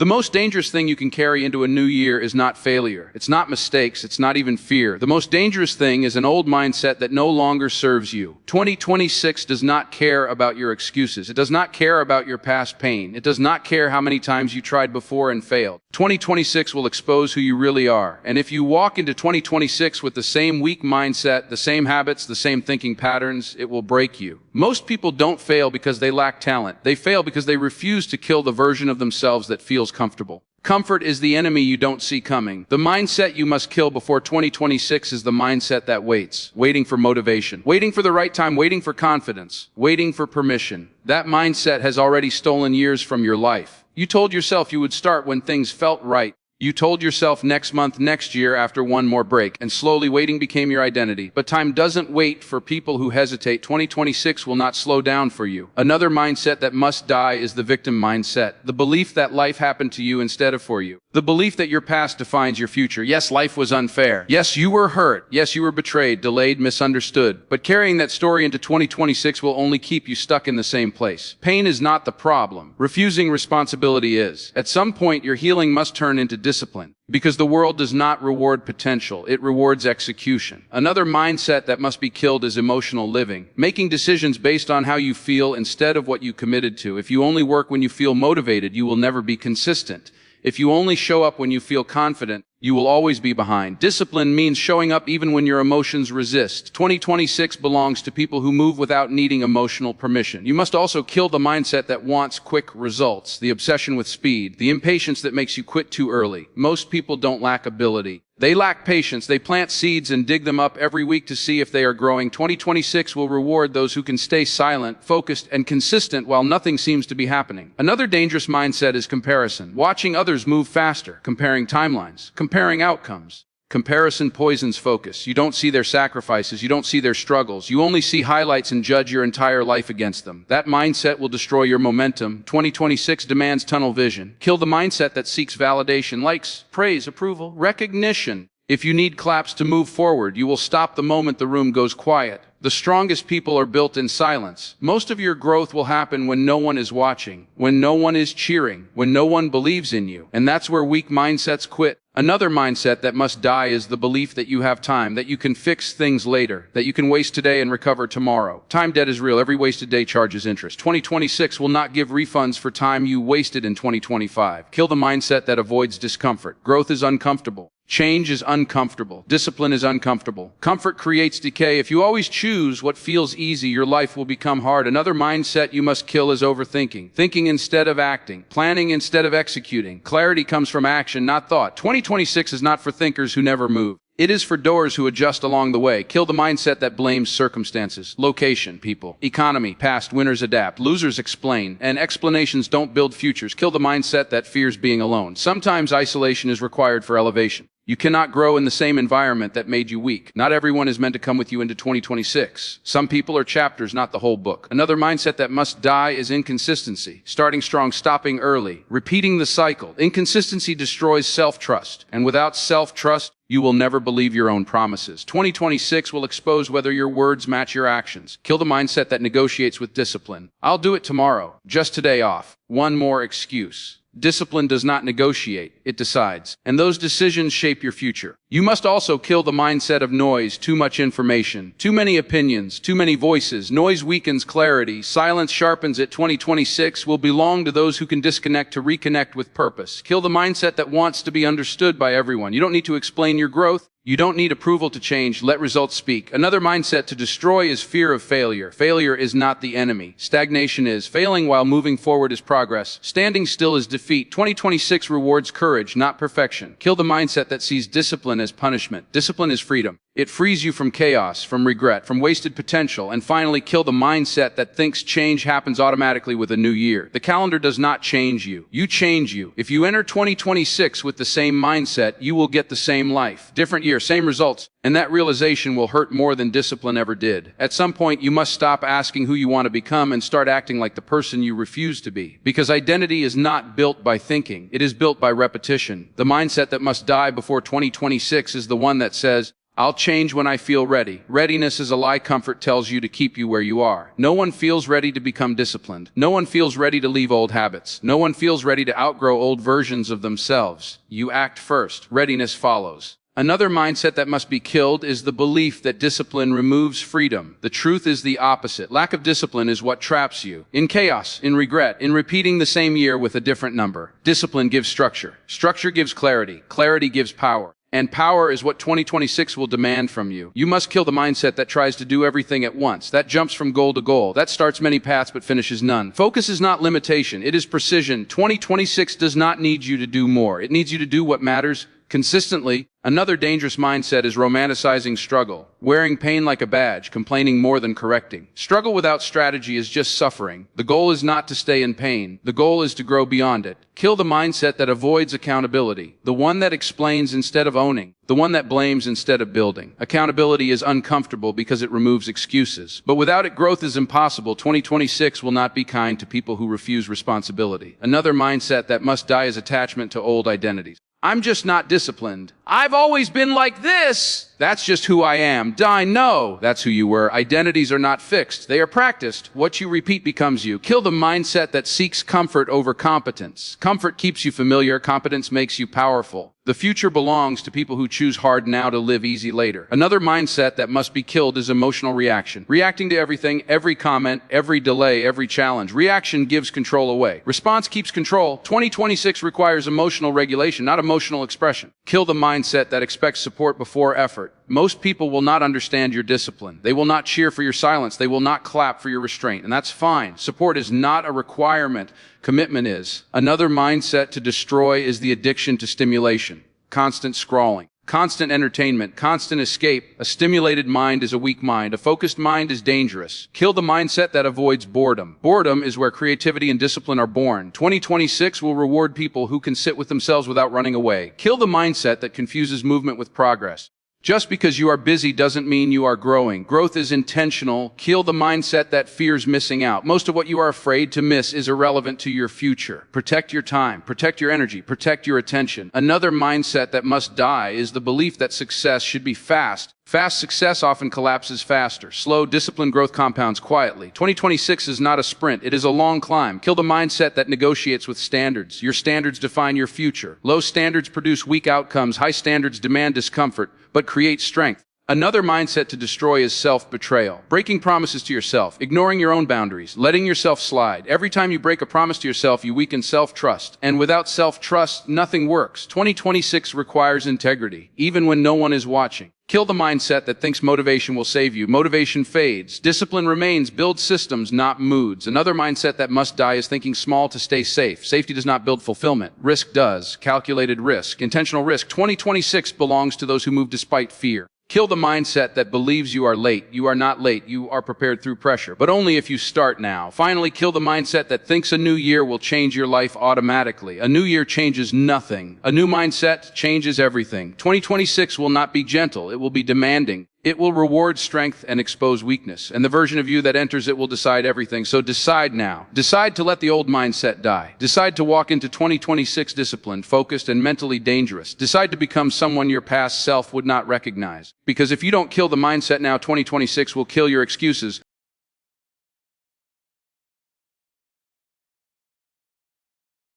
The most dangerous thing you can carry into a new year is not failure. It's not mistakes. It's not even fear. The most dangerous thing is an old mindset that no longer serves you. 2026 does not care about your excuses. It does not care about your past pain. It does not care how many times you tried before and failed. 2026 will expose who you really are. And if you walk into 2026 with the same weak mindset, the same habits, the same thinking patterns, it will break you. Most people don't fail because they lack talent. They fail because they refuse to kill the version of themselves that feels comfortable. Comfort is the enemy you don't see coming. The mindset you must kill before 2026 is the mindset that waits, waiting for motivation, waiting for the right time, waiting for confidence, waiting for permission. That mindset has already stolen years from your life. You told yourself you would start when things felt right. You told yourself next month, next year, after one more break, and slowly waiting became your identity. But time doesn't wait for people who hesitate. 2026 will not slow down for you. Another mindset that must die is the victim mindset, the belief that life happened to you instead of for you. The belief that your past defines your future. Yes, life was unfair. Yes, you were hurt. Yes, you were betrayed, delayed, misunderstood. But carrying that story into 2026 will only keep you stuck in the same place. Pain is not the problem. Refusing responsibility is. At some point, your healing must turn into discipline. Because the world does not reward potential, it rewards execution. Another mindset that must be killed is emotional living, making decisions based on how you feel instead of what you committed to. If you only work when you feel motivated, you will never be consistent. If you only show up when you feel confident, you will always be behind. Discipline means showing up even when your emotions resist. 2026 belongs to people who move without needing emotional permission. You must also kill the mindset that wants quick results, the obsession with speed, the impatience that makes you quit too early. Most people don't lack ability. They lack patience. They plant seeds and dig them up every week to see if they are growing. 2026 will reward those who can stay silent, focused, and consistent while nothing seems to be happening. Another dangerous mindset is comparison. Watching others move faster, comparing timelines, comparing outcomes. Comparison poisons focus. You don't see their sacrifices. You don't see their struggles. You only see highlights and judge your entire life against them. That mindset will destroy your momentum. 2026 demands tunnel vision. Kill the mindset that seeks validation, likes, praise, approval, recognition. If you need claps to move forward, you will stop the moment the room goes quiet. The strongest people are built in silence. Most of your growth will happen when no one is watching, when no one is cheering, when no one believes in you. And that's where weak mindsets quit. Another mindset that must die is the belief that you have time, that you can fix things later, that you can waste today and recover tomorrow. Time debt is real. Every wasted day charges interest. 2026 will not give refunds for time you wasted in 2025. Kill the mindset that avoids discomfort. Growth is uncomfortable. Change is uncomfortable. Discipline is uncomfortable. Comfort creates decay. If you always choose what feels easy, your life will become hard. Another mindset you must kill is overthinking. Thinking instead of acting. Planning instead of executing. Clarity comes from action, not thought. 2026 is not for thinkers who never move. It is for doers who adjust along the way. Kill the mindset that blames circumstances, location, people, economy, past. Winners adapt, losers explain, and explanations don't build futures. Kill the mindset that fears being alone. Sometimes isolation is required for elevation. You cannot grow in the same environment that made you weak. Not everyone is meant to come with you into 2026. Some people are chapters, not the whole book. Another mindset that must die is inconsistency. Starting strong, stopping early, repeating the cycle. Inconsistency destroys self-trust, and without self-trust, you will never believe your own promises. 2026 will expose whether your words match your actions. Kill the mindset that negotiates with discipline. I'll do it tomorrow, just today off. One more excuse. Discipline does not negotiate, it decides. And those decisions shape your future. You must also kill the mindset of noise, too much information, too many opinions, too many voices. Noise weakens clarity, silence sharpens it. 2026 will belong to those who can disconnect to reconnect with purpose. Kill the mindset that wants to be understood by everyone. You don't need to explain your growth. You don't need approval to change. Let results speak. Another mindset to destroy is fear of failure. Failure is not the enemy. Stagnation is. Failing while moving forward is progress. Standing still is defeat. 2026 rewards courage, not perfection. Kill the mindset that sees discipline as punishment. Discipline is freedom. It frees you from chaos, from regret, from wasted potential. And finally, kill the mindset that thinks change happens automatically with a new year. The calendar does not change you. You change you. If you enter 2026 with the same mindset, you will get the same life. Different year, same results. And that realization will hurt more than discipline ever did. At some point, you must stop asking who you want to become and start acting like the person you refuse to be. Because identity is not built by thinking. It is built by repetition. The mindset that must die before 2026 is the one that says, I'll change when I feel ready. Readiness is a lie comfort tells you to keep you where you are. No one feels ready to become disciplined. No one feels ready to leave old habits. No one feels ready to outgrow old versions of themselves. You act first. Readiness follows. Another mindset that must be killed is the belief that discipline removes freedom. The truth is the opposite. Lack of discipline is what traps you. In chaos, in regret, in repeating the same year with a different number. Discipline gives structure. Structure gives clarity. Clarity gives power. And power is what 2026 will demand from you. You must kill the mindset that tries to do everything at once, that jumps from goal to goal, that starts many paths but finishes none. Focus is not limitation, it is precision. 2026 does not need you to do more. It needs you to do what matters consistently. Another dangerous mindset is romanticizing struggle, wearing pain like a badge, complaining more than correcting. Struggle without strategy is just suffering. The goal is not to stay in pain. The goal is to grow beyond it. Kill the mindset that avoids accountability, the one that explains instead of owning, the one that blames instead of building. Accountability is uncomfortable because it removes excuses. But without it, growth is impossible. 2026 will not be kind to people who refuse responsibility. Another mindset that must die is attachment to old identities. I'm just not disciplined. I've always been like this. That's just who I am. Die, no. That's who you were. Identities are not fixed. They are practiced. What you repeat becomes you. Kill the mindset that seeks comfort over competence. Comfort keeps you familiar. Competence makes you powerful. The future belongs to people who choose hard now to live easy later. Another mindset that must be killed is emotional reaction. Reacting to everything, every comment, every delay, every challenge. Reaction gives control away. Response keeps control. 2026 requires emotional regulation, not emotional expression. Kill the mindset that expects support before effort. Most people will not understand your discipline. They will not cheer for your silence. They will not clap for your restraint. And that's fine. Support is not a requirement. Commitment is. Another mindset to destroy is the addiction to stimulation. Constant scrolling. Constant entertainment, constant escape. A stimulated mind is a weak mind. A focused mind is dangerous. Kill the mindset that avoids boredom. Boredom is where creativity and discipline are born. 2026 will reward people who can sit with themselves without running away. Kill the mindset that confuses movement with progress. Just because you are busy doesn't mean you are growing. Growth is intentional. Kill the mindset that fears missing out. Most of what you are afraid to miss is irrelevant to your future. Protect your time, protect your energy, protect your attention. Another mindset that must die is the belief that success should be fast. Fast success often collapses faster. Slow, disciplined growth compounds quietly. 2026 is not a sprint. It is a long climb. Kill the mindset that negotiates with standards. Your standards define your future. Low standards produce weak outcomes. High standards demand discomfort, but create strength. Another mindset to destroy is self-betrayal. Breaking promises to yourself, ignoring your own boundaries, letting yourself slide. Every time you break a promise to yourself, you weaken self-trust. And without self-trust, nothing works. 2026 requires integrity, even when no one is watching. Kill the mindset that thinks motivation will save you. Motivation fades. Discipline remains. Build systems, not moods. Another mindset that must die is thinking small to stay safe. Safety does not build fulfillment. Risk does. Calculated risk. Intentional risk. 2026 belongs to those who move despite fear. Kill the mindset that believes you are late. You are not late. You are prepared through pressure, but only if you start now. Finally, kill the mindset that thinks a new year will change your life automatically. A new year changes nothing. A new mindset changes everything. 2026 will not be gentle. It will be demanding. It will reward strength and expose weakness. And the version of you that enters it will decide everything. So decide now. Decide to let the old mindset die. Decide to walk into 2026 disciplined, focused, and mentally dangerous. Decide to become someone your past self would not recognize. Because if you don't kill the mindset now, 2026 will kill your excuses.